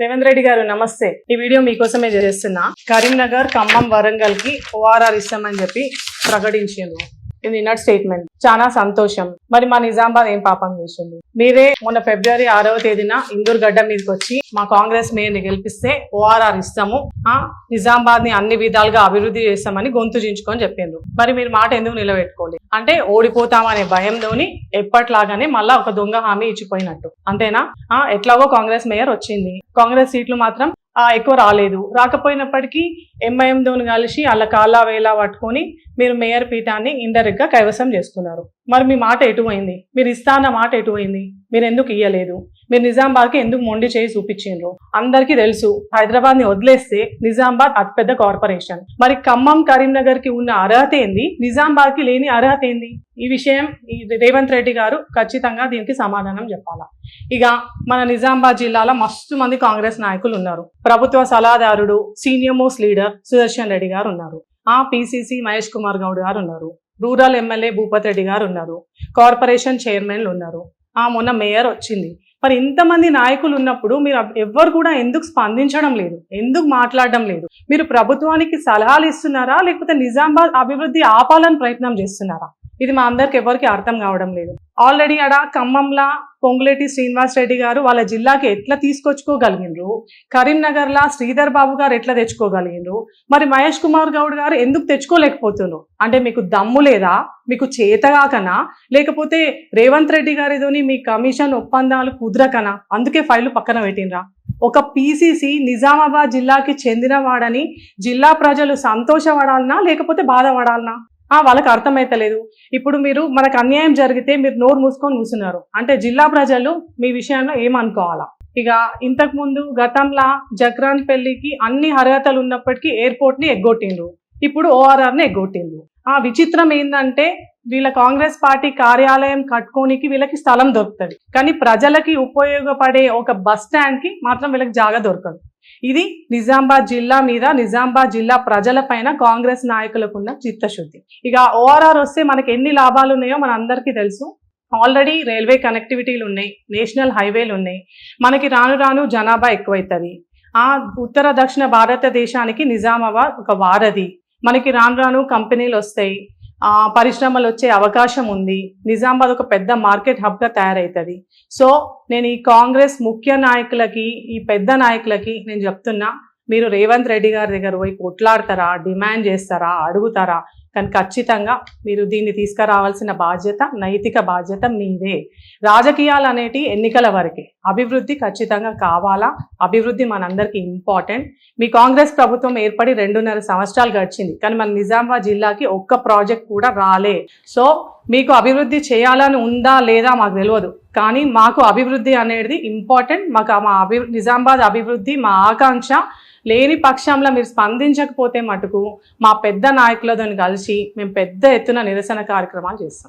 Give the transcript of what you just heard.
రేవంత్ రెడ్డి గారు నమస్తే. ఈ వీడియో మీకోసమే చేస్తున్నా. కరీంనగర్, ఖమ్మం, వరంగల్ కి ఓఆర్ఆర్ ఇస్తామని చెప్పి ప్రకటించారు. ఇది నిన్నటి స్టేట్మెంట్. చాలా సంతోషం. మరి మా నిజామాబాద్ ఏం పాపం చేసింది? మీరే మొన్న ఫిబ్రవరి 6వ తేదీన ఇందూర్ గడ్డ మీదకి వచ్చి మా కాంగ్రెస్ మేయర్ ని గెలిపిస్తే ఓఆర్ఆర్ ఇస్తాము, నిజామాబాద్ ని అన్ని విధాలుగా అభివృద్ధి చేస్తామని గొంతు చించుకొని చెప్పిండ్రు. మరి మీరు మాట ఎందుకు నిలబెట్టుకోలేదు? అంటే ఓడిపోతామనే భయంలోని ఎప్పట్లాగానే మళ్ళా ఒక దొంగ హామీ ఇచ్చిపోయినట్టు అంతేనా? ఎట్లాగో కాంగ్రెస్ మేయర్ వచ్చింది, కాంగ్రెస్ సీట్లు మాత్రం ఎక్కువ రాలేదు. రాకపోయినప్పటికీ ఎంఐఎంతోని కలిసి అలా కాలా వేలా పట్టుకొని మీరు మేయర్ పీఠాన్ని ఇండైరెక్ట్ గా కైవసం చేసుకున్నారు. మరి మీ మాట ఎటుపోయింది? మీరు ఇస్తా అన్న మాట ఎటుపోయింది? మీరు ఎందుకు ఇయ్యలేదు? మీరు నిజామాబాద్కి ఎందుకు మొండి చేయి చూపించిండ్రు? అందరికీ తెలుసు, హైదరాబాద్ ని వదిలేస్తే నిజామాబాద్ అతిపెద్ద కార్పొరేషన్. మరి ఖమ్మం, కరీంనగర్ కి ఉన్న అర్హత ఏంది, నిజామాబాద్ కి లేని అర్హత ఏంది? ఈ విషయం రేవంత్ రెడ్డి గారు ఖచ్చితంగా దీనికి సమాధానం చెప్పాలా. ఇక మన నిజామాబాద్ జిల్లాలో మస్తు మంది కాంగ్రెస్ నాయకులు ఉన్నారు. ప్రభుత్వ సలహాదారుడు, senior most leader Sudarshan Reddy గారు ఉన్నారు. పిసిసి మహేష్ కుమార్ గౌడ్ గారు ఉన్నారు. రూరల్ ఎమ్మెల్యే భూపత్ రెడ్డి గారు ఉన్నారు. కార్పొరేషన్ చైర్మన్లు ఉన్నారు. మొన్న మేయర్ వచ్చింది. మరి ఇంతమంది నాయకులు ఉన్నప్పుడు మీరు ఎవ్వరు కూడా ఎందుకు స్పందించడం లేదు? ఎందుకు మాట్లాడడం లేదు? మీరు ప్రభుత్వానికి సలహాలు ఇస్తున్నారా, లేకపోతే నిజామాబాద్ అభివృద్ధి ఆపాలని ప్రయత్నం చేస్తున్నారా? ఇది మా అందరికి ఎవరికి అర్థం కావడం లేదు. ఆల్రెడీ అక్కడ ఖమ్మంలా పొంగులేటి శ్రీనివాస్ రెడ్డి గారు వాళ్ళ జిల్లాకి ఎట్లా తీసుకొచ్చుకోగలిగినరు, కరీంనగర్లా శ్రీధర్ బాబు గారు ఎట్లా తెచ్చుకోగలిగినరు, మరి మహేష్ కుమార్ గౌడ్ గారు ఎందుకు తెచ్చుకోలేకపోతున్నారు? అంటే మీకు దమ్ము లేదా, మీకు చేతగాకనా, లేకపోతే రేవంత్ రెడ్డి గారితోని మీ కమిషన్ ఒప్పందాలు కుదరకనా అందుకే ఫైలు పక్కన పెట్టినరా? ఒక పిసిసి నిజామాబాద్ జిల్లాకి చెందిన వాడని జిల్లా ప్రజలు సంతోషపడాలనా లేకపోతే బాధపడాలనా? వాళ్ళకి అర్థమైతలేదు. ఇప్పుడు మీరు మనకు అన్యాయం జరిగితే మీరు నోరు మూసుకొని కూర్చున్నారు అంటే జిల్లా ప్రజలు మీ విషయంలో ఏమనుకోవాలా? ఇక ఇంతకు ముందు గతంలా జక్రాన్ పెళ్లికి అన్ని అర్హతలు ఉన్నప్పటికీ ఎయిర్పోర్ట్ ని ఎగ్గొట్టిండ్రు, ఇప్పుడు ఓఆర్ఆర్ ని ఎగ్గొట్టిండ్రు. విచిత్రం ఏంటంటే వీళ్ళ కాంగ్రెస్ పార్టీ కార్యాలయం కట్టుకోనికి వీళ్ళకి స్థలం దొరుకుతుంది, కానీ ప్రజలకి ఉపయోగపడే ఒక బస్ స్టాండ్ కి మాత్రం వీళ్ళకి జాగా దొరకదు. ఇది నిజామాబాద్ జిల్లా మీద, నిజామాబాద్ జిల్లా ప్రజల పైన కాంగ్రెస్ నాయకులకు ఉన్న చిత్తశుద్ధి. ఇక ఓఆర్ఆర్ వస్తే మనకి ఎన్ని లాభాలు ఉన్నాయో మన అందరికీ తెలుసు. ఆల్రెడీ రైల్వే కనెక్టివిటీలు ఉన్నాయి, నేషనల్ హైవేలు ఉన్నాయి. మనకి రాను రాను జనాభా ఎక్కువైతుంది. ఉత్తర దక్షిణ భారతదేశానికి నిజామాబాద్ ఒక వారధి. మనకి రాను రాను కంపెనీలు వస్తాయి, పరిశ్రమలు వచ్చే అవకాశం ఉంది. నిజామాబాద్ ఒక పెద్ద మార్కెట్ హబ్గా తయారవుతుంది. సో నేను ఈ కాంగ్రెస్ ముఖ్య నాయకులకి, ఈ పెద్ద నాయకులకి నేను చెప్తున్నా, మీరు రేవంత్ రెడ్డి గారి దగ్గర పోయి కొట్లాడతారా, డిమాండ్ చేస్తారా, అడుగుతారా? కానీ ఖచ్చితంగా మీరు దీన్ని తీసుకురావాల్సిన బాధ్యత, నైతిక బాధ్యత మీదే. రాజకీయాలు అనేటి ఎన్నికల వరకే, అభివృద్ధి ఖచ్చితంగా కావాలా. అభివృద్ధి మనందరికీ ఇంపార్టెంట్. మీ కాంగ్రెస్ ప్రభుత్వం ఏర్పడి 2.5 సంవత్సరాలు గడిచింది, కానీ మన నిజామాబాద్ జిల్లాకి ఒక్క ప్రాజెక్ట్ కూడా రాలే. సో మీకు అభివృద్ధి చేయాలని ఉందా లేదా మాకు తెలియదు, కానీ మాకు అభివృద్ధి అనేది ఇంపార్టెంట్. మాకు మా నిజామాబాద్ అభివృద్ధి మా ఆకాంక్ష. లేని పక్షంలో మీరు స్పందించకపోతే మటుకు మా పెద్ద నాయకులతో కలిసి మేము పెద్ద ఎత్తున నిరసన కార్యక్రమాలు చేస్తాం.